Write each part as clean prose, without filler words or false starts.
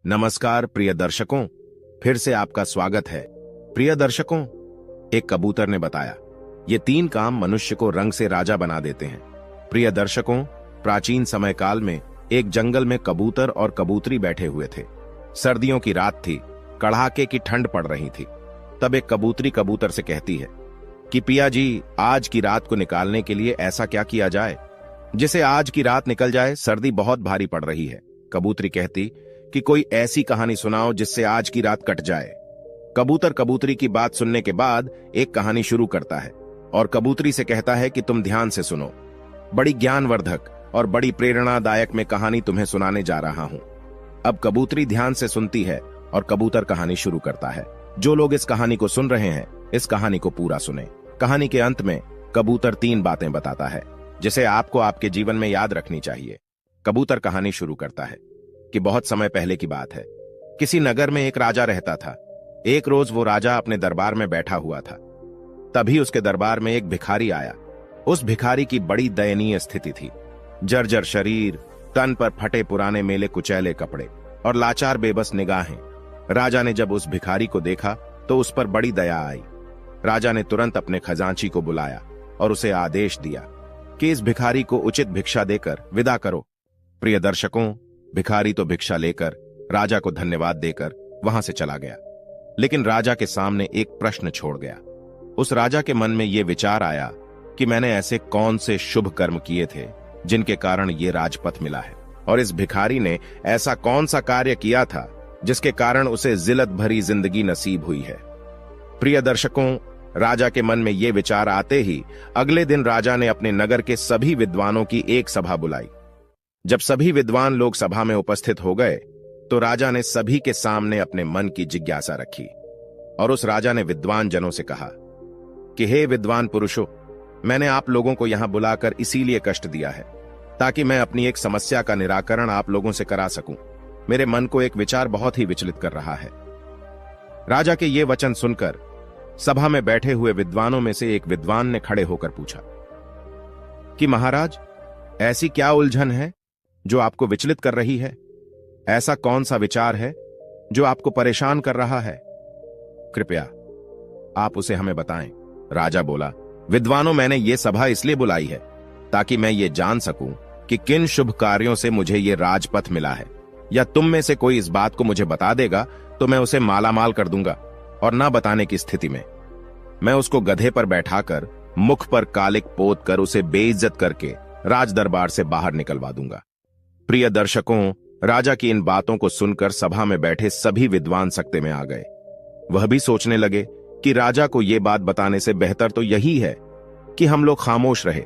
नमस्कार प्रिय दर्शकों, फिर से आपका स्वागत है। प्रिय दर्शकों, एक कबूतर ने बताया, ये 3 काम मनुष्य को रंग से राजा बना देते हैं। प्रिय दर्शकों, प्राचीन समय काल में एक जंगल में कबूतर और कबूतरी बैठे हुए थे। सर्दियों की रात थी, कड़ाके की ठंड पड़ रही थी। तब एक कबूतरी कबूतर से कहती है कि पिया जी, आज की रात को निकालने के लिए ऐसा क्या किया जाए जिसे आज की रात निकल जाए, सर्दी बहुत भारी पड़ रही है। कबूतरी कहती कि कोई ऐसी कहानी सुनाओ जिससे आज की रात कट जाए। कबूतर कबूतरी की बात सुनने के बाद एक कहानी शुरू करता है और कबूतरी से कहता है कि तुम ध्यान से सुनो, बड़ी ज्ञानवर्धक और बड़ी प्रेरणादायक मैं कहानी तुम्हें सुनाने जा रहा हूं। अब कबूतरी ध्यान से सुनती है और कबूतर कहानी शुरू करता है। जो लोग इस कहानी को सुन रहे हैं, इस कहानी को पूरा सुने। कहानी के अंत में कबूतर 3 बातें बताता है जिसे आपको आपके जीवन में याद रखनी चाहिए। कबूतर कहानी शुरू करता है कि बहुत समय पहले की बात है। किसी नगर में एक राजा रहता था। एक रोज वो राजा अपने दरबार में बैठा हुआ था। तभी उसके दरबार में एक भिखारी आया। उस भिखारी की बड़ी दयनीय स्थिति थी। जर्जर शरीर, तन पर फटे पुराने मेले कुचैले कपड़े और लाचार बेबस निगाहें। राजा ने जब उस भिखारी को देखा तो उस पर बड़ी दया आई। राजा ने तुरंत अपने खजांची को बुलाया और उसे आदेश दिया कि इस भिखारी को उचित भिक्षा देकर विदा करो। प्रिय दर्शकों, भिखारी तो भिक्षा लेकर राजा को धन्यवाद देकर वहां से चला गया, लेकिन राजा के सामने एक प्रश्न छोड़ गया। उस राजा के मन में यह विचार आया कि मैंने ऐसे कौन से शुभ कर्म किए थे जिनके कारण ये राजपथ मिला है, और इस भिखारी ने ऐसा कौन सा कार्य किया था जिसके कारण उसे जिल्लत भरी जिंदगी नसीब हुई है। प्रिय दर्शकों, राजा के मन में यह विचार आते ही अगले दिन राजा ने अपने नगर के सभी विद्वानों की एक सभा बुलाई। जब सभी विद्वान लोग सभा में उपस्थित हो गए तो राजा ने सभी के सामने अपने मन की जिज्ञासा रखी और उस राजा ने विद्वान जनों से कहा कि हे विद्वान पुरुषों, मैंने आप लोगों को यहां बुलाकर इसीलिए कष्ट दिया है ताकि मैं अपनी एक समस्या का निराकरण आप लोगों से करा सकूं। मेरे मन को एक विचार बहुत ही विचलित कर रहा है। राजा के ये वचन सुनकर सभा में बैठे हुए विद्वानों में से एक विद्वान ने खड़े होकर पूछा कि महाराज, ऐसी क्या उलझन है जो आपको विचलित कर रही है? ऐसा कौन सा विचार है जो आपको परेशान कर रहा है? कृपया आप उसे हमें बताएं। राजा बोला, विद्वानों, मैंने ये सभा इसलिए बुलाई है ताकि मैं ये जान सकूं कि किन शुभ कार्यों से मुझे ये राजपथ मिला है, या तुम में से कोई इस बात को मुझे बता देगा तो मैं उसे मालामाल कर दूंगा, और ना बताने की स्थिति में मैं उसको गधे पर बैठाकर मुख पर कालिक पोत कर उसे बेइज्जत करके राज दरबार से बाहर निकलवा दूंगा। प्रिय दर्शकों, राजा की इन बातों को सुनकर सभा में बैठे सभी विद्वान सकते में आ गए। वह भी सोचने लगे कि राजा को यह बात बताने से बेहतर तो यही है कि हम लोग खामोश रहे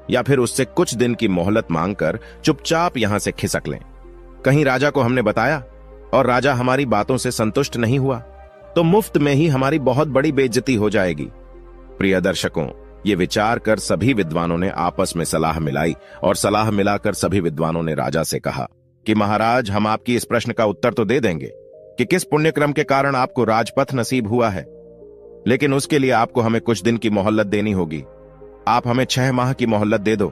या फिर उससे कुछ दिन की मोहलत मांगकर चुपचाप यहां से खिसक लें। कहीं राजा को हमने बताया और राजा हमारी बातों से संतुष्ट नहीं हुआ तो मुफ्त में ही हमारी बहुत बड़ी बेइज्जती हो जाएगी। प्रिय दर्शकों, ये विचार कर सभी विद्वानों ने आपस में सलाह मिलाई और सलाह मिलाकर सभी विद्वानों ने राजा से कहा कि महाराज, हम आपकी इस प्रश्न का उत्तर तो दे देंगे कि किस पुण्यक्रम के कारण आपको राजपथ नसीब हुआ है, लेकिन उसके लिए आपको हमें कुछ दिन की मोहलत देनी होगी। आप हमें 6 माह की मोहलत दे दो।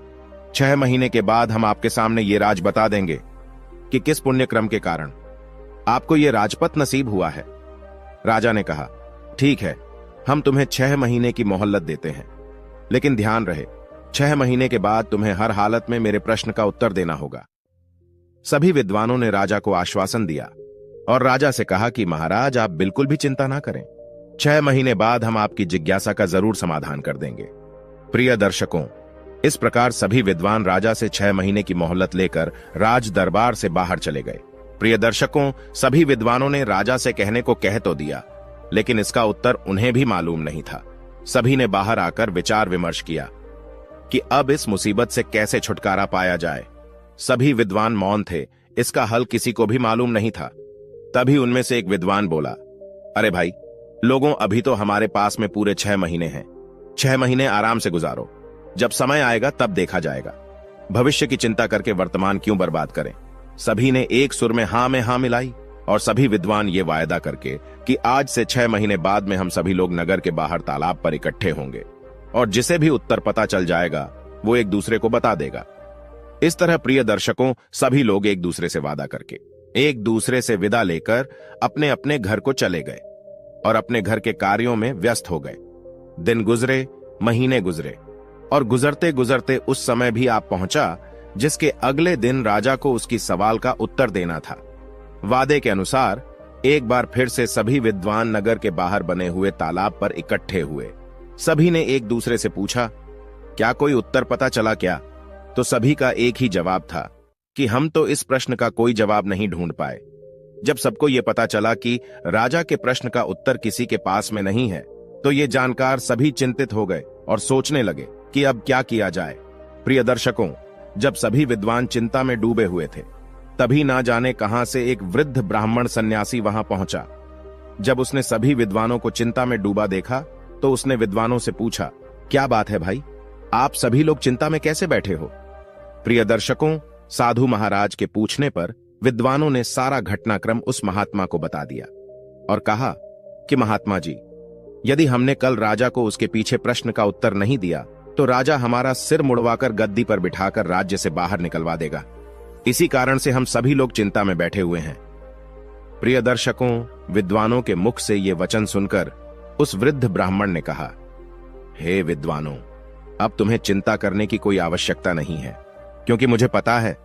6 महीने के बाद हम आपके सामने ये राज बता देंगे कि किस पुण्यक्रम के कारण आपको ये राजपथ नसीब हुआ है। राजा ने कहा, ठीक है, हम तुम्हें 6 महीने की मोहलत देते हैं, लेकिन ध्यान रहे 6 महीने के बाद तुम्हें हर हालत में मेरे प्रश्न का उत्तर देना होगा। सभी विद्वानों ने राजा को आश्वासन दिया और राजा से कहा कि महाराज, आप बिल्कुल भी चिंता ना करें, 6 महीने बाद हम आपकी जिज्ञासा का जरूर समाधान कर देंगे। प्रिय दर्शकों, इस प्रकार सभी विद्वान राजा से 6 महीने की मोहलत लेकर राज दरबार से बाहर चले गए। प्रिय दर्शकों, सभी विद्वानों ने राजा से कहने को कह तो दिया, लेकिन इसका उत्तर उन्हें भी मालूम नहीं था। सभी ने बाहर आकर विचार विमर्श किया कि अब इस मुसीबत से कैसे छुटकारा पाया जाए। सभी विद्वान मौन थे, इसका हल किसी को भी मालूम नहीं था। तभी उनमें से एक विद्वान बोला, अरे भाई लोगों, अभी तो हमारे पास में पूरे 6 महीने हैं। 6 महीने आराम से गुजारो, जब समय आएगा तब देखा जाएगा। भविष्य की चिंता करके वर्तमान क्यों बर्बाद करें। सभी ने एक सुर में हाँ मिलाई और सभी विद्वान ये वायदा करके कि आज से 6 महीने बाद में हम सभी लोग नगर के बाहर तालाब पर इकट्ठे होंगे और जिसे भी उत्तर पता चल जाएगा वो एक दूसरे को बता देगा। इस तरह प्रिय दर्शकों, सभी लोग एक दूसरे से वादा करके एक दूसरे से विदा लेकर अपने अपने घर को चले गए और अपने घर के कार्यों में व्यस्त हो गए। दिन गुजरे, महीने गुजरे और गुजरते गुजरते उस समय भी आप पहुंचा जिसके अगले दिन राजा को उसकी सवाल का उत्तर देना था। वादे के अनुसार एक बार फिर से सभी विद्वान नगर के बाहर बने हुए तालाब पर इकट्ठे हुए। सभी ने एक दूसरे से पूछा, क्या कोई उत्तर पता चला क्या? तो सभी का एक ही जवाब था कि हम तो इस प्रश्न का कोई जवाब नहीं ढूंढ पाए। जब सबको यह पता चला कि राजा के प्रश्न का उत्तर किसी के पास में नहीं है, तो ये जानकर सभी चिंतित हो गए और सोचने लगे कि अब क्या किया जाए। प्रिय दर्शकों, जब सभी विद्वान चिंता में डूबे हुए थे, तभी ना जाने कहां से एक वृद्ध ब्राह्मण सन्यासी वहां पहुंचा। जब उसने सभी विद्वानों को चिंता में डूबा देखा, तो उसने विद्वानों से पूछा, क्या बात है भाई, आप सभी लोग चिंता में कैसे बैठे हो? प्रिय दर्शकों, साधु महाराज के पूछने पर विद्वानों ने सारा घटनाक्रम उस महात्मा को बता दिया और कहा कि महात्मा जी, यदि हमने कल राजा को उसके पीछे प्रश्न का उत्तर नहीं दिया, तो राजा हमारा सिर मुड़वाकर गद्दी पर बिठाकर राज्य से बाहर निकलवा देगा। इसी कारण से हम सभी लोग चिंता में बैठे हुए हैं। प्रिय दर्शकों, विद्वानों के मुख से ये वचन सुनकर उस वृद्ध ब्राह्मण ने कहा, हे विद्वानों, अब तुम्हें चिंता करने की कोई आवश्यकता नहीं है, क्योंकि मुझे पता है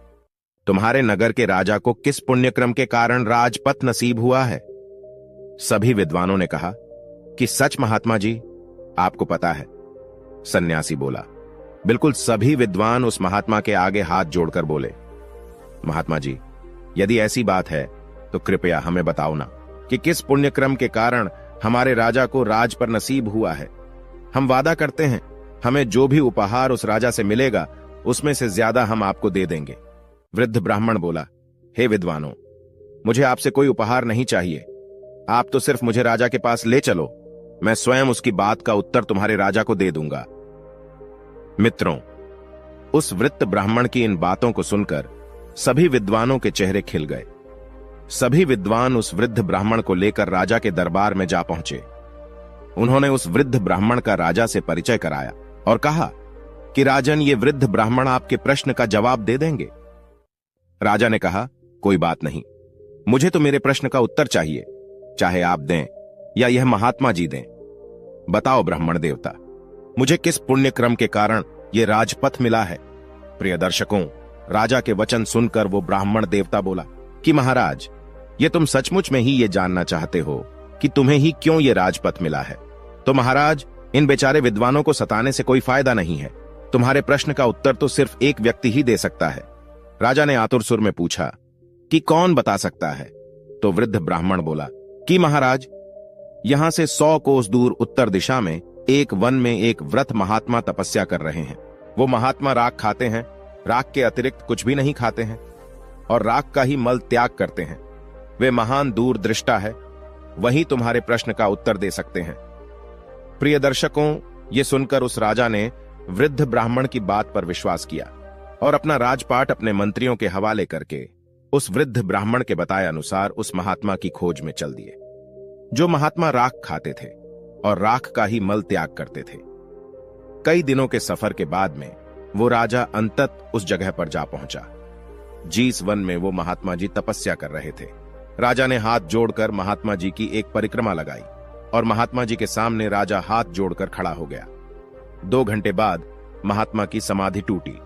तुम्हारे नगर के राजा को किस पुण्यक्रम के कारण राजपथ नसीब हुआ है। सभी विद्वानों ने कहा कि सच महात्मा जी, आपको पता है। सन्यासी बोला। बिल्कुल सभी विद्वान उस महात्मा के आगे हाथ जोड़कर बोले, महात्मा जी, यदि ऐसी बात है तो कृपया हमें बताओ ना कि किस पुण्यक्रम के कारण हमारे राजा को राज पर नसीब हुआ है। हम वादा करते हैं, हमें जो भी उपहार उस राजा से मिलेगा उसमें से ज्यादा हम आपको दे देंगे। वृद्ध ब्राह्मण बोला, हे विद्वानों, मुझे आपसे कोई उपहार नहीं चाहिए। आप तो सिर्फ मुझे राजा के पास ले चलो, मैं स्वयं उसकी बात का उत्तर तुम्हारे राजा को दे दूंगा। मित्रों, उस वृद्ध ब्राह्मण की इन बातों को सुनकर सभी विद्वानों के चेहरे खिल गए। सभी विद्वान उस वृद्ध ब्राह्मण को लेकर राजा के दरबार में जा पहुंचे। उन्होंने उस वृद्ध ब्राह्मण का राजा से परिचय कराया और कहा कि राजन, ये वृद्ध ब्राह्मण आपके प्रश्न का जवाब दे देंगे। राजा ने कहा, कोई बात नहीं, मुझे तो मेरे प्रश्न का उत्तर चाहिए, चाहे आप दें या यह महात्मा जी दें। बताओ ब्राह्मण देवता, मुझे किस पुण्य क्रम के कारण यह राजपथ मिला है? प्रिय दर्शकों, राजा के वचन सुनकर वो ब्राह्मण देवता बोला कि महाराज, ये तुम सचमुच में ही ये जानना चाहते हो कि तुम्हें ही क्यों ये राजपथ मिला है? तो महाराज, इन बेचारे विद्वानों को सताने से कोई फायदा नहीं है। तुम्हारे प्रश्न का उत्तर तो सिर्फ एक व्यक्ति ही दे सकता है। राजा ने आतुर सुर में पूछा कि कौन बता सकता है? तो वृद्ध ब्राह्मण बोला कि महाराज, यहां से 100 कोस दूर उत्तर दिशा में एक वन में एक व्रत महात्मा तपस्या कर रहे हैं। वो महात्मा राख खाते हैं, राख के अतिरिक्त कुछ भी नहीं खाते हैं और राख का ही मल त्याग करते हैं। वे महान दूरदृष्टा है, वही तुम्हारे प्रश्न का उत्तर दे सकते हैं। प्रिय दर्शकों, ये सुनकर उस राजा ने वृद्ध ब्राह्मण की बात पर विश्वास किया और अपना राजपाट अपने मंत्रियों के हवाले करके उस वृद्ध ब्राह्मण के बताए अनुसार उस महात्मा की खोज में चल दिए, जो महात्मा राख खाते थे और राख का ही मल त्याग करते थे। कई दिनों के सफर के बाद में वो राजा अंतत उस जगह पर जा पहुंचा जिस वन में वो महात्मा जी तपस्या कर रहे थे। राजा ने हाथ जोड़कर महात्मा जी की एक परिक्रमा लगाई और महात्मा जी के सामने राजा हाथ जोड़कर खड़ा हो गया। 2 घंटे बाद महात्मा की समाधि टूटी।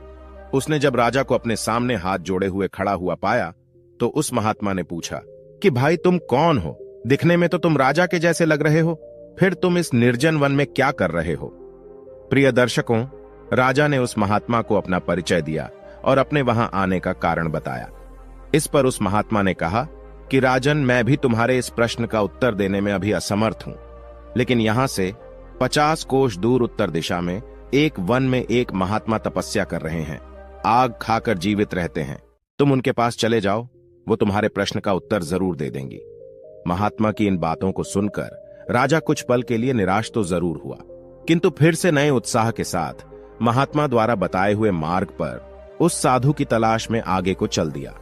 उसने जब राजा को अपने सामने हाथ जोड़े हुए खड़ा हुआ पाया, तो उस महात्मा ने पूछा कि भाई, तुम कौन हो? दिखने में तो तुम राजा के जैसे लग रहे हो, फिर तुम इस निर्जन वन में क्या कर रहे हो? प्रिय दर्शकों, राजा ने उस महात्मा को अपना परिचय दिया और अपने वहां आने का कारण बताया। इस पर उस महात्मा ने कहा कि राजन, मैं भी तुम्हारे इस प्रश्न का उत्तर देने में अभी असमर्थ हूं, लेकिन यहां से 50 कोस दूर उत्तर दिशा में एक वन में एक महात्मा तपस्या कर रहे हैं, आग खाकर जीवित रहते हैं। तुम उनके पास चले जाओ, वो तुम्हारे प्रश्न का उत्तर जरूर दे देंगी। महात्मा की इन बातों को सुनकर राजा कुछ पल के लिए निराश तो जरूर हुआ, किंतु फिर से नए उत्साह के साथ महात्मा द्वारा बताए हुए मार्ग पर उस साधु की तलाश में आगे को चल दिया।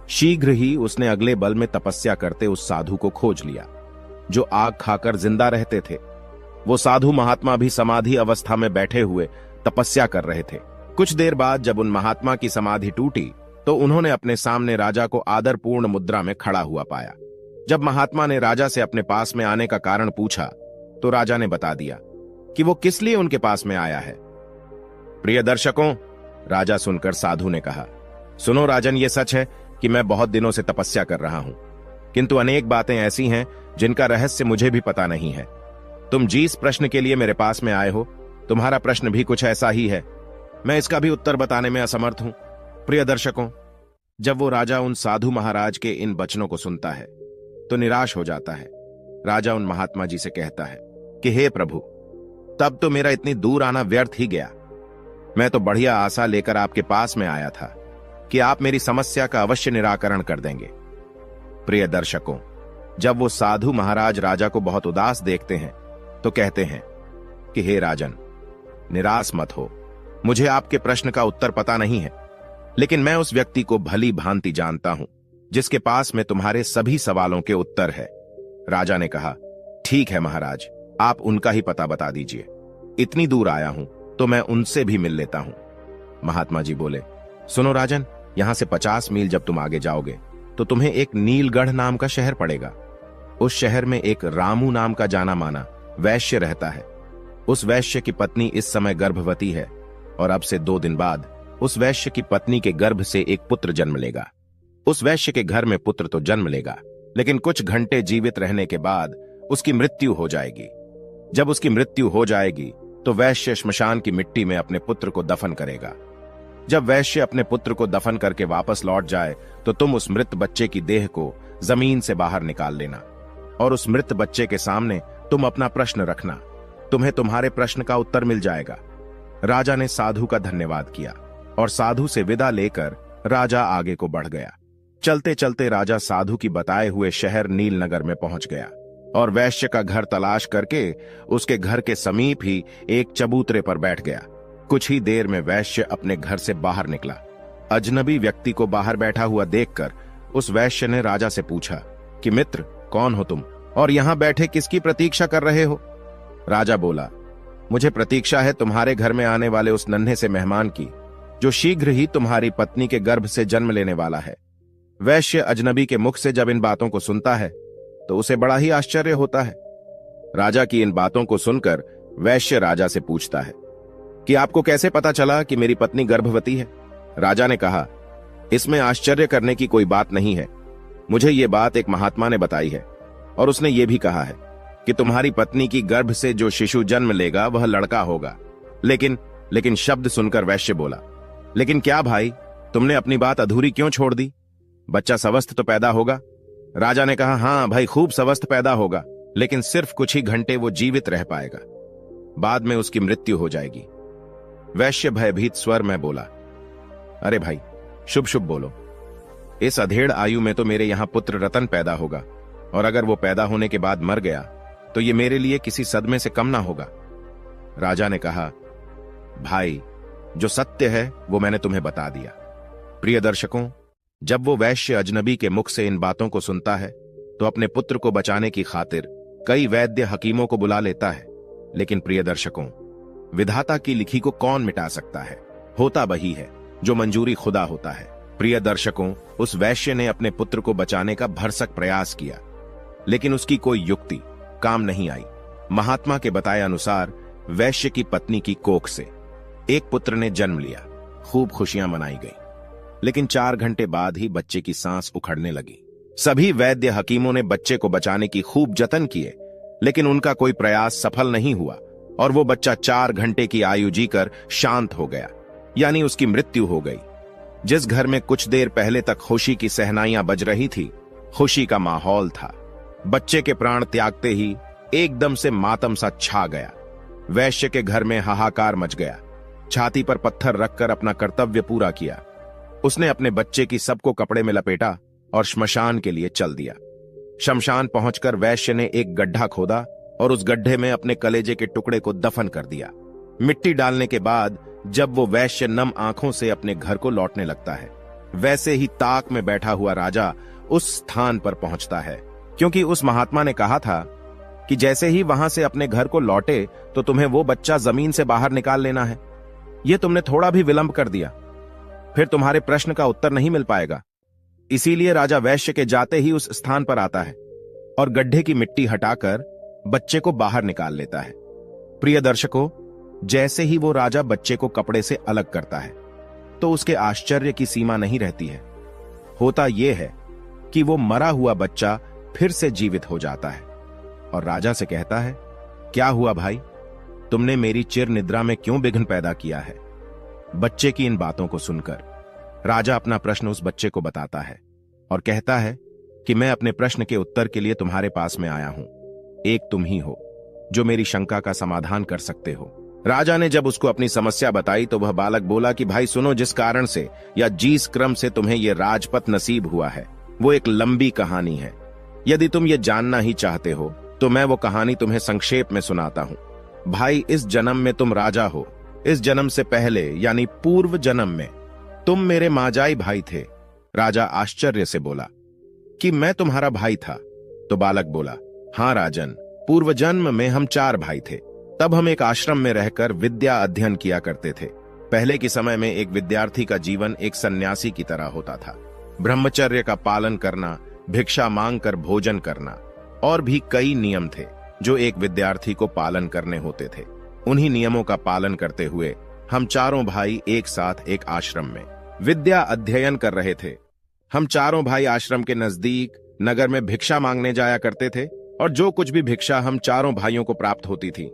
शीघ्र ही उसने अगले बल में तपस्या करते उस साधु को खोज लिया, जो आग खाकर जिंदा रहते थे। वो साधु महात्मा भी समाधि अवस्था में बैठे हुए तपस्या कर रहे थे। कुछ देर बाद जब उन महात्मा की समाधि टूटी, तो उन्होंने अपने सामने राजा को आदरपूर्ण मुद्रा में खड़ा हुआ पाया। जब महात्मा ने राजा से अपने पास में आने का कारण पूछा तो राजा ने बता दिया कि वो किस लिए उनके पास में आया है। प्रिय दर्शकों, राजा सुनकर साधु ने कहा, सुनो राजन, ये सच है कि मैं बहुत दिनों से तपस्या कर रहा हूं, किंतु अनेक बातें ऐसी हैं जिनका रहस्य मुझे भी पता नहीं है। तुम जिस प्रश्न के लिए मेरे पास में आए हो, तुम्हारा प्रश्न भी कुछ ऐसा ही है। मैं इसका भी उत्तर बताने में असमर्थ हूं। प्रिय दर्शकों, जब वो राजा उन साधु महाराज के इन वचनों को सुनता है तो निराश हो जाता है। राजा उन महात्मा जी से कहता है कि हे प्रभु, तब तो मेरा इतनी दूर आना व्यर्थ ही गया। मैं तो बढ़िया आशा लेकर आपके पास में आया था कि आप मेरी समस्या का अवश्य निराकरण कर देंगे। प्रिय दर्शकों, जब वो साधु महाराज राजा को बहुत उदास देखते हैं तो कहते हैं कि हे राजन, निराश मत हो, मुझे आपके प्रश्न का उत्तर पता नहीं है, लेकिन मैं उस व्यक्ति को भली भांति जानता हूं जिसके पास में तुम्हारे सभी सवालों के उत्तर है। राजा ने कहा, ठीक है महाराज, आप उनका ही पता बता दीजिए। इतनी दूर आया हूं तो मैं उनसे भी मिल लेता हूं। महात्मा जी बोले, सुनो राजन, यहां से 50 मील जब तुम आगे जाओगे तो तुम्हें एक नीलगढ़ नाम का शहर पड़ेगा। उस शहर में एक रामू नाम का जाना माना वैश्य रहता है। उस वैश्य की पत्नी इस समय गर्भवती है और अब से 2 दिन बाद उस वैश्य की पत्नी के गर्भ से एक पुत्र जन्म लेगा। उस वैश्य के घर में पुत्र तो जन्म लेगा, लेकिन कुछ घंटे जीवित रहने के बाद उसकी मृत्यु हो जाएगी। जब उसकी मृत्यु हो जाएगी तो वैश्य श्मशान की मिट्टी में अपने पुत्र को दफन करेगा। जब वैश्य अपने पुत्र को दफन करके वापस लौट जाए तो तुम उस मृत बच्चे की देह को जमीन से बाहर निकाल लेना और उस मृत बच्चे के सामने तुम अपना प्रश्न रखना। तुम्हें तुम्हारे प्रश्न का उत्तर मिल जाएगा। राजा ने साधु का धन्यवाद किया और साधु से विदा लेकर राजा आगे को बढ़ गया। चलते चलते राजा साधु की बताए हुए शहर नीलनगर में पहुंच गया और वैश्य का घर तलाश करके उसके घर के समीप ही एक चबूतरे पर बैठ गया। कुछ ही देर में वैश्य अपने घर से बाहर निकला। अजनबी व्यक्ति को बाहर बैठा हुआ देखकर उस वैश्य ने राजा से पूछा कि मित्र, कौन हो तुम और यहां बैठे किसकी प्रतीक्षा कर रहे हो? राजा बोला, मुझे प्रतीक्षा है तुम्हारे घर में आने वाले उस नन्हे से मेहमान की, जो शीघ्र ही तुम्हारी पत्नी के गर्भ से जन्म लेने वाला है। वैश्य अजनबी के मुख से जब इन बातों को सुनता है तो उसे बड़ा ही आश्चर्य होता है। राजा की इन बातों को सुनकर वैश्य राजा से पूछता है कि आपको कैसे पता चला कि मेरी पत्नी गर्भवती है? राजा ने कहा, इसमें आश्चर्य करने की कोई बात नहीं है। मुझे ये बात एक महात्मा ने बताई है और उसने ये भी कहा है कि तुम्हारी पत्नी की गर्भ से जो शिशु जन्म लेगा वह लड़का होगा। लेकिन शब्द सुनकर वैश्य बोला, लेकिन क्या भाई, तुमने अपनी बात अधूरी क्यों छोड़ दी? बच्चा स्वस्थ तो पैदा होगा? राजा ने कहा, हां भाई, खूब स्वस्थ पैदा होगा, लेकिन सिर्फ कुछ ही घंटे वो जीवित रह पाएगा, बाद में उसकी मृत्यु हो जाएगी। वैश्य भयभीत स्वर में बोला, अरे भाई, शुभ शुभ बोलो। इस अधेड़ आयु में तो मेरे यहां पुत्र रतन पैदा होगा, और अगर वो पैदा होने के बाद मर गया तो ये मेरे लिए किसी सदमे से कम ना होगा। राजा ने कहा, भाई, जो सत्य है वो मैंने तुम्हें बता दिया। प्रिय दर्शकों, जब वो वैश्य अजनबी के मुख से इन बातों को सुनता है तो अपने पुत्र को बचाने की खातिर कई वैद्य हकीमों को बुला लेता है। लेकिन प्रिय दर्शकों, विधाता की लिखी को कौन मिटा सकता है? होता वही है जो मंजूरी खुदा होता है। प्रिय दर्शकों, उस वैश्य ने अपने पुत्र को बचाने का भरसक प्रयास किया, लेकिन उसकी कोई युक्ति काम नहीं आई। महात्मा के बताए अनुसार वैश्य की पत्नी की कोख से एक पुत्र ने जन्म लिया। खूब खुशियां मनाई गई, लेकिन 4 घंटे बाद ही बच्चे की सांस उखड़ने लगी। सभी वैद्य हकीमों ने बच्चे को बचाने की खूब जतन किए, लेकिन उनका कोई प्रयास सफल नहीं हुआ और वो बच्चा 4 घंटे की आयु जीकर शांत हो गया, यानी उसकी मृत्यु हो गई। जिस घर में कुछ देर पहले तक खुशी की सहनाइयां बज रही थी, खुशी का माहौल था। बच्चे के प्राण त्यागते ही एकदम से मातम सा छा गया। वैश्य के घर में हाहाकार मच गया। छाती पर पत्थर रखकर अपना कर्तव्य पूरा किया। उसने अपने बच्चे की सबको कपड़े में लपेटा और श्मशान के लिए चल दिया। शमशान पहुंचकर वैश्य ने एक गड्ढा खोदा और उस गड्ढे में अपने कलेजे के टुकड़े को दफन कर दिया। मिट्टी डालने के बाद जब वो वैश्य नम आंखों से अपने घर को लौटने लगता है, वैसे ही ताक में बैठा हुआ राजा उस स्थान पर पहुंचता है, क्योंकि उस महात्मा ने कहा था कि जैसे ही वहां से अपने घर को लौटे तो तुम्हें वो बच्चा जमीन से बाहर निकाल लेना है। यह तुमने थोड़ा भी विलंब कर दिया। फिर तुम्हारे प्रश्न का उत्तर नहीं मिल पाएगा। इसीलिए राजा वैश्य के जाते ही उस स्थान पर आता है और गड्ढे की मिट्टी हटाकर बच्चे को बाहर निकाल लेता है। प्रिय दर्शकों, जैसे ही वो राजा बच्चे को कपड़े से अलग करता है तो उसके आश्चर्य की सीमा नहीं रहती है। होता यह है कि वो मरा हुआ बच्चा फिर से जीवित हो जाता है और राजा से कहता है, क्या हुआ भाई, तुमने मेरी चिर निद्रा में क्यों विघ्न पैदा किया है? बच्चे की इन बातों को सुनकर राजा अपना प्रश्न उस बच्चे को बताता है और कहता है कि मैं अपने प्रश्न के उत्तर के लिए तुम्हारे पास में आया हूं। एक तुम ही हो जो मेरी शंका का समाधान कर सकते हो। राजा ने जब उसको अपनी समस्या बताई तो वह बालक बोला कि भाई सुनो, जिस कारण से या जिस क्रम से तुम्हें यह राजपथ नसीब हुआ है वो एक लंबी कहानी है। यदि तुम ये जानना ही चाहते हो तो मैं वो कहानी तुम्हें संक्षेप में सुनाता हूं। भाई, इस जन्म में तुम राजा हो। इस जन्म से पहले यानी पूर्व जन्म में तुम मेरे माजाई भाई थे। राजा आश्चर्य से बोला कि मैं तुम्हारा भाई था? तो बालक बोला, हां राजन, पूर्व जन्म में हम 4 भाई थे। तब हम एक आश्रम में रहकर विद्या अध्ययन किया करते थे। पहले के समय में एक विद्यार्थी का जीवन एक सन्यासी की तरह होता था। ब्रह्मचर्य का पालन करना, भिक्षा मांगकर भोजन करना और भी कई नियम थे जो एक विद्यार्थी को पालन करने होते थे। उन्हीं नियमों का पालन करते हुए हम 4 भाई एक साथ एक आश्रम में विद्या अध्ययन कर रहे थे। हम 4 भाई आश्रम के नजदीक नगर में भिक्षा मांगने जाया करते थे और जो कुछ भी भिक्षा हम 4 भाइयों को प्राप्त होती थी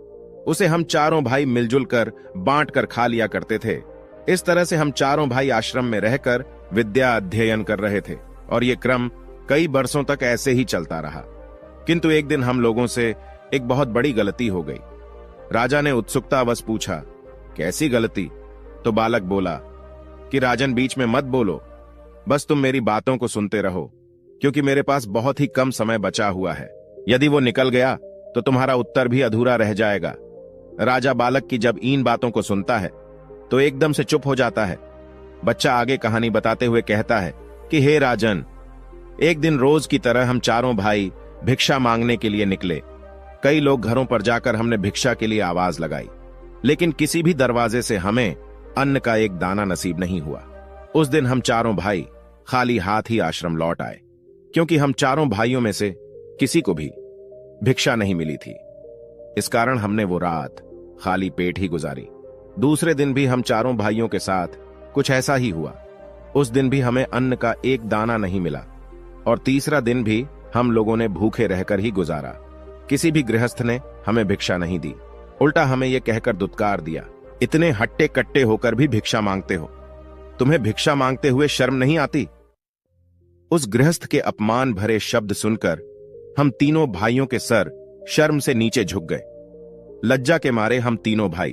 उसे हम 4 भाई मिलजुल कर बांट कर खा लिया करते थे। इस तरह से हम 4 भाई आश्रम में रहकर विद्या अध्ययन कर रहे थे और ये क्रम कई वर्षों तक ऐसे ही चलता रहा। किंतु एक दिन हम लोगों से एक बहुत बड़ी गलती हो गई। राजा ने उत्सुकतावश पूछा, कैसी गलती? तो बालक बोला कि राजन, बीच में मत बोलो, बस तुम मेरी बातों को सुनते रहो, क्योंकि मेरे पास बहुत ही कम समय बचा हुआ है। यदि वो निकल गया तो तुम्हारा उत्तर भी अधूरा रह जाएगा। राजा बालक की जब इन बातों को सुनता है तो एकदम से चुप हो जाता है। बच्चा आगे कहानी बताते हुए कहता है कि हे राजन, एक दिन रोज की तरह हम 4 भाई भिक्षा मांगने के लिए निकले। कई लोग घरों पर जाकर हमने भिक्षा के लिए आवाज लगाई, लेकिन किसी भी दरवाजे से हमें अन्न का एक दाना नसीब नहीं हुआ। उस दिन हम 4 भाई खाली हाथ ही आश्रम लौट आए, क्योंकि हम 4 भाइयों में से किसी को भी भिक्षा नहीं मिली थी। इस कारण हमने वो रात खाली पेट ही गुजारी। दूसरे दिन भी हम 4 भाइयों के साथ कुछ ऐसा ही हुआ। उस दिन भी हमें अन्न का एक दाना नहीं मिला और तीसरा दिन भी हम लोगों ने भूखे रहकर ही गुजारा। किसी भी गृहस्थ ने हमें भिक्षा नहीं दी, उल्टा हमें यह कहकर दुत्कार दिया, इतने हट्टे कट्टे होकर भी भिक्षा मांगते हो, तुम्हें भिक्षा मांगते हुए शर्म नहीं आती? उस गृहस्थ के अपमान भरे शब्द सुनकर हम तीनों भाइयों के सर शर्म से नीचे झुक गए। लज्जा के मारे हम तीनों भाई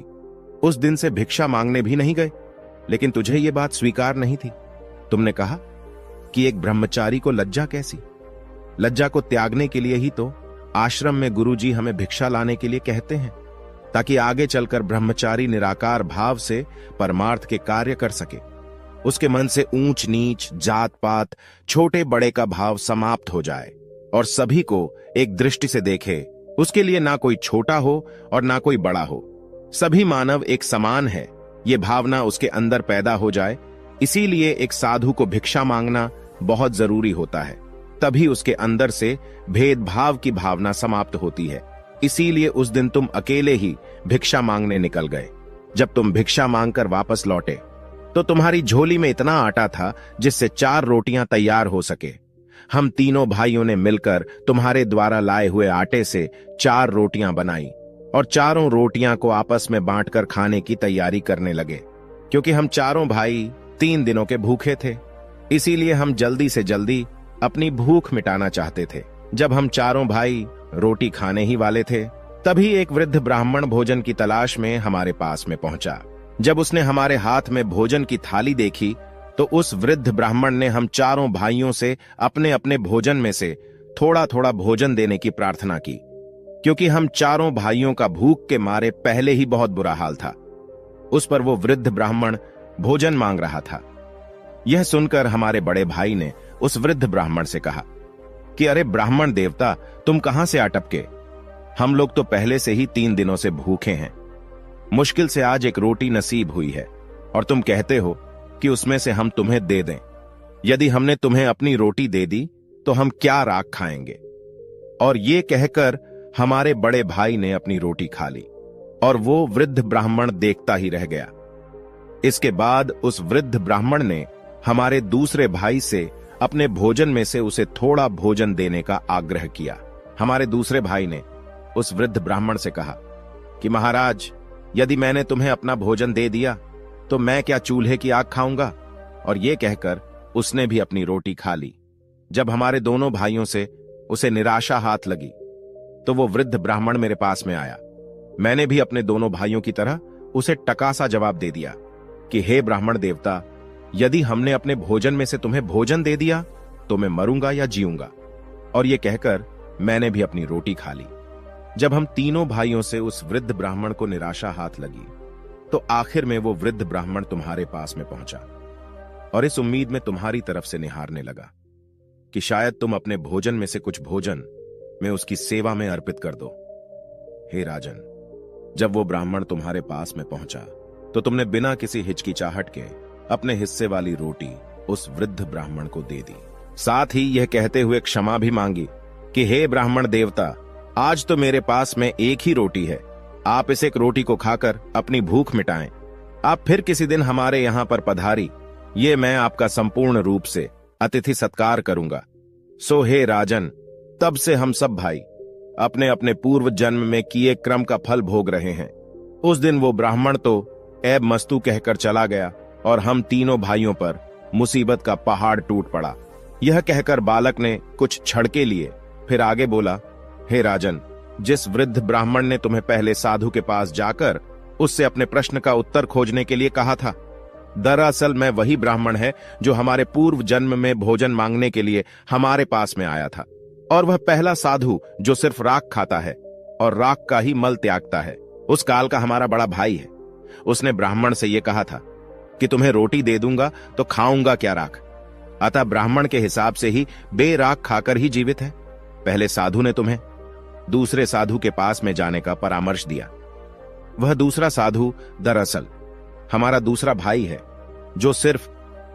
उस दिन से भिक्षा मांगने भी नहीं गए। लेकिन तुझे यह बात स्वीकार नहीं थी। तुमने कहा कि एक ब्रह्मचारी को लज्जा कैसी? लज्जा को त्यागने के लिए ही तो आश्रम में गुरुजी हमें भिक्षा लाने के लिए कहते हैं, ताकि आगे चलकर ब्रह्मचारी निराकार भाव से परमार्थ के कार्य कर सके। उसके मन से ऊंच नीच, जात पात, छोटे बड़े का भाव समाप्त हो जाए और सभी को एक दृष्टि से देखे। उसके लिए ना कोई छोटा हो और ना कोई बड़ा हो, सभी मानव एक समान है, ये भावना उसके अंदर पैदा हो जाए। इसीलिए एक साधु को भिक्षा मांगना बहुत जरूरी होता है, तभी उसके अंदर से भेदभाव की भावना समाप्त होती है। इसीलिए उस दिन तुम अकेले ही भिक्षा मांगने निकल गए। जब तुम भिक्षा मांगकर वापस लौटे तो तुम्हारी झोली में इतना आटा था जिससे 4 रोटियां तैयार हो सके। हम तीनों भाइयों ने मिलकर तुम्हारे द्वारा लाए हुए आटे से 4 रोटियां बनाई और 4 रोटियां को आपस में बांटकर खाने की तैयारी करने लगे, क्योंकि हम 4 भाई 3 दिनों के भूखे थे। इसीलिए हम जल्दी से जल्दी अपनी भूख मिटाना चाहते थे। जब हम 4 भाई रोटी खाने ही वाले थे, तभी एक वृद्ध ब्राह्मण भोजन की तलाश में हमारे पास में पहुंचा। जब उसने हमारे हाथ में भोजन की थाली देखी तो उस वृद्ध ब्राह्मण ने हम 4 भाइयों से अपने अपने भोजन में से थोड़ा थोड़ा भोजन देने की प्रार्थना की, क्योंकि हम 4 भाइयों का भूख के मारे पहले ही बहुत बुरा हाल था। उस पर वो वृद्ध ब्राह्मण भोजन मांग रहा था। यह सुनकर हमारे बड़े भाई ने उस वृद्ध ब्राह्मण से कहा कि अरे ब्राह्मण देवता, तुम कहां से आ टपके? हम लोग तो पहले से ही 3 दिनों से भूखे हैं। मुश्किल से आज एक रोटी नसीब हुई है और तुम कहते हो कि उसमें से हम तुम्हें दे दें। यदि हमने तुम्हें अपनी रोटी दे दी तो हम क्या राख खाएंगे। और ये कहकर हमारे बड़े भाई ने अपनी रोटी खा ली और वो वृद्ध ब्राह्मण देखता ही रह गया। इसके बाद उस वृद्ध ब्राह्मण ने हमारे दूसरे भाई से अपने भोजन में से उसे थोड़ा भोजन देने का आग्रह किया। हमारे दूसरे भाई ने उस वृद्ध ब्राह्मण से कहा कि महाराज, यदि मैंने तुम्हें अपना भोजन दे दिया तो मैं क्या चूल्हे की आग खाऊंगा। और ये कहकर उसने भी अपनी रोटी खा ली। जब हमारे दोनों भाइयों से उसे निराशा हाथ लगी तो वो वृद्ध ब्राह्मण मेरे पास में आया। मैंने भी अपने दोनों भाइयों की तरह उसे टकासा जवाब दे दिया कि हे ब्राह्मण देवता, यदि हमने अपने भोजन में से तुम्हें भोजन दे दिया तो मैं मरूंगा या जीऊंगा। और ये कहकर मैंने भी अपनी रोटी खा ली। जब हम तीनों भाइयों से उस वृद्ध ब्राह्मण को निराशा हाथ लगी तो आखिर में वो वृद्ध ब्राह्मण तुम्हारे पास में पहुंचा और इस उम्मीद में तुम्हारी तरफ से निहारने लगा कि शायद तुम अपने भोजन में से कुछ भोजन में उसकी सेवा में अर्पित कर दो। हे राजन, जब वो ब्राह्मण तुम्हारे पास में पहुंचा तो तुमने बिना किसी हिचकिचाहट के अपने हिस्से वाली रोटी उस वृद्ध ब्राह्मण को दे दी। साथ ही यह कहते हुए क्षमा भी मांगी कि हे ब्राह्मण देवता, आज तो मेरे पास में एक ही रोटी है, आप इस एक रोटी को खाकर अपनी भूख मिटाएं। आप फिर किसी दिन हमारे यहां पर पधारी, ये मैं आपका संपूर्ण रूप से अतिथि सत्कार करूंगा। सो हे राजन, तब से हम सब भाई अपने अपने पूर्व जन्म में किए क्रम का फल भोग रहे हैं। उस दिन वो ब्राह्मण तो ऐब मस्तू कहकर चला गया और हम तीनों भाइयों पर मुसीबत का पहाड़ टूट पड़ा। यह कहकर बालक ने कुछ छड़के लिए, फिर आगे बोला, हे राजन, जिस वृद्ध ब्राह्मण ने तुम्हें पहले साधु के पास जाकर उससे अपने प्रश्न का उत्तर खोजने के लिए कहा था, दरअसल मैं वही ब्राह्मण है जो हमारे पूर्व जन्म में भोजन मांगने के लिए हमारे पास में आया था। और वह पहला साधु जो सिर्फ राख खाता है और राख का ही मल त्यागता है, उस काल का हमारा बड़ा भाई है। उसने ब्राह्मण से यह कहा था कि तुम्हें रोटी दे दूंगा तो खाऊंगा क्या राख। अतः ब्राह्मण के हिसाब से ही बेराख खाकर ही जीवित है। पहले साधु ने तुम्हें दूसरे साधु के पास में जाने का परामर्श दिया। वह दूसरा साधु दरअसल हमारा दूसरा भाई है जो सिर्फ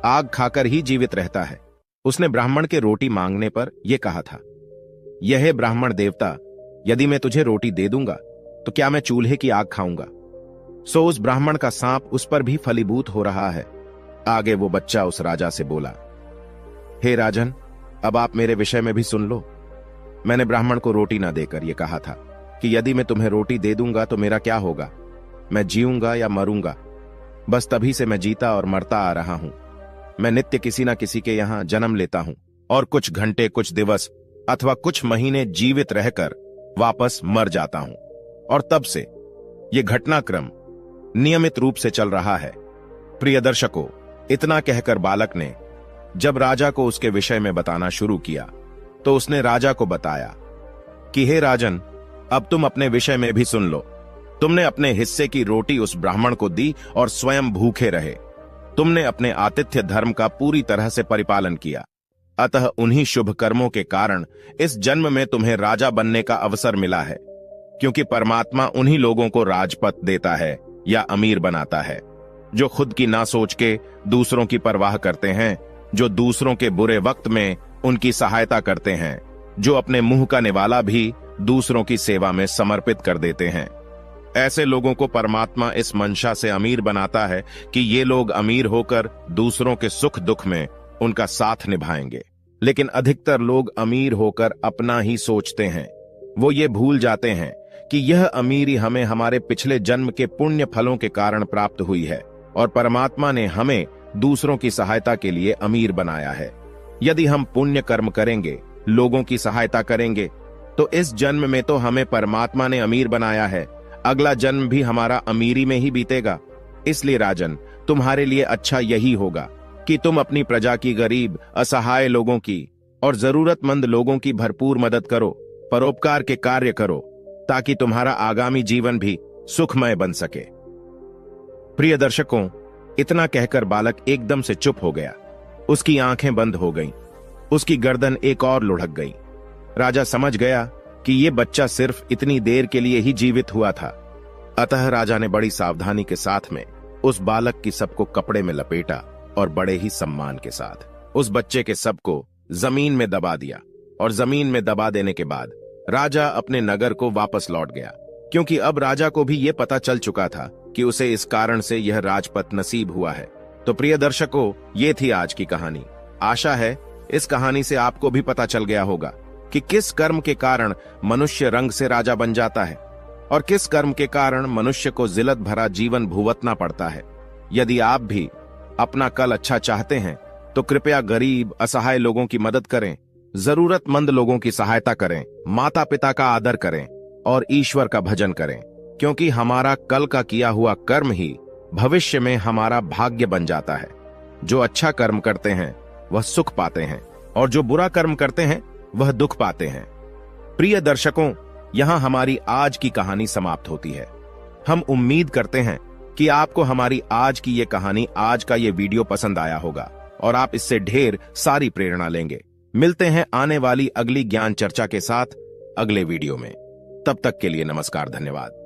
आग खाकर ही जीवित रहता है। उसने ब्राह्मण के रोटी मांगने पर यह कहा था, यह ब्राह्मण देवता, यदि मैं तुझे रोटी दे दूंगा तो क्या मैं चूल्हे की आग खाऊंगा। सो उस ब्राह्मण का सांप उस पर भी फलीभूत हो रहा है। आगे वो बच्चा उस राजा से बोला, हे राजन, अब आप मेरे विषय में भी सुन लो। मैंने ब्राह्मण को रोटी ना देकर यह कहा था कि यदि मैं तुम्हें रोटी दे दूंगा तो मेरा क्या होगा, मैं जीऊंगा या मरूंगा। बस तभी से मैं जीता और मरता आ रहा हूं। मैं नित्य किसी ना किसी के यहां जन्म लेता हूं और कुछ घंटे, कुछ दिवस अथवा कुछ महीने जीवित रहकर वापस मर जाता हूं। और तब से यह घटनाक्रम नियमित रूप से चल रहा है। प्रिय दर्शकों, इतना कहकर बालक ने जब राजा को उसके विषय में बताना शुरू किया तो उसने राजा को बताया कि हे राजन, अब तुम अपने विषय में भी सुन लो। तुमने अपने हिस्से की रोटी उस ब्राह्मण को दी और स्वयं भूखे रहे। तुमने अपने आतिथ्य धर्म का पूरी तरह से परिपालन किया। अतः उन्हीं शुभ कर्मों के कारण इस जन्म में तुम्हें राजा बनने का अवसर मिला है, क्योंकि परमात्मा उन्हीं लोगों को राजपद देता है या अमीर बनाता है जो खुद की ना सोच के दूसरों की परवाह करते हैं, जो दूसरों के बुरे वक्त में उनकी सहायता करते हैं, जो अपने मुंह का निवाला भी दूसरों की सेवा में समर्पित कर देते हैं। ऐसे लोगों को परमात्मा इस मंशा से अमीर बनाता है कि ये लोग अमीर होकर दूसरों के सुख दुख में उनका साथ निभाएंगे। लेकिन अधिकतर लोग अमीर होकर अपना ही सोचते हैं। वो ये भूल जाते हैं कि यह अमीरी हमें हमारे पिछले जन्म के पुण्य फलों के कारण प्राप्त हुई है और परमात्मा ने हमें दूसरों की सहायता के लिए अमीर बनाया है। यदि हम पुण्य कर्म करेंगे, लोगों की सहायता करेंगे, तो इस जन्म में तो हमें परमात्मा ने अमीर बनाया है, अगला जन्म भी हमारा अमीरी में ही बीतेगा। इसलिए राजन, तुम्हारे लिए अच्छा यही होगा कि तुम अपनी प्रजा की गरीब, असहाय लोगों की और जरूरतमंद लोगों की भरपूर मदद करो, परोपकार के कार्य करो, ताकि तुम्हारा आगामी जीवन भी सुखमय बन सके। प्रिय दर्शकों, इतना कहकर बालक एकदम से चुप हो गया। उसकी आंखें बंद हो गईं, उसकी गर्दन एक और लुढ़क गई। राजा समझ गया कि यह बच्चा सिर्फ इतनी देर के लिए ही जीवित हुआ था। अतः राजा ने बड़ी सावधानी के साथ में उस बालक की सबको कपड़े में लपेटा और बड़े ही सम्मान के साथ उस बच्चे के शव को जमीन में दबा दिया। और जमीन में दबा देने के बाद राजा अपने नगर को वापस लौट गया, क्योंकि अब राजा को भी यह पता चल चुका था कि उसे इस कारण से यह राजपद नसीब हुआ है। तो प्रिय दर्शकों, ये थी आज की कहानी। आशा है इस कहानी से आपको भी पता चल गया होगा कि किस कर्म के कारण मनुष्य रंग से राजा बन जाता है और किस कर्म के कारण मनुष्य को जिल्लत भरा जीवन भुगतना पड़ता है। यदि आप भी अपना कल अच्छा चाहते हैं तो कृपया गरीब असहाय लोगों की मदद करें, जरूरतमंद लोगों की सहायता करें, माता पिता का आदर करें और ईश्वर का भजन करें, क्योंकि हमारा कल का किया हुआ कर्म ही भविष्य में हमारा भाग्य बन जाता है। जो अच्छा कर्म करते हैं वह सुख पाते हैं और जो बुरा कर्म करते हैं वह दुख पाते हैं। प्रिय दर्शकों, यहां हमारी आज की कहानी समाप्त होती है। हम उम्मीद करते हैं कि आपको हमारी आज की ये कहानी, आज का ये वीडियो पसंद आया होगा और आप इससे ढेर सारी प्रेरणा लेंगे। मिलते हैं आने वाली अगली ज्ञान चर्चा के साथ अगले वीडियो में। तब तक के लिए नमस्कार, धन्यवाद।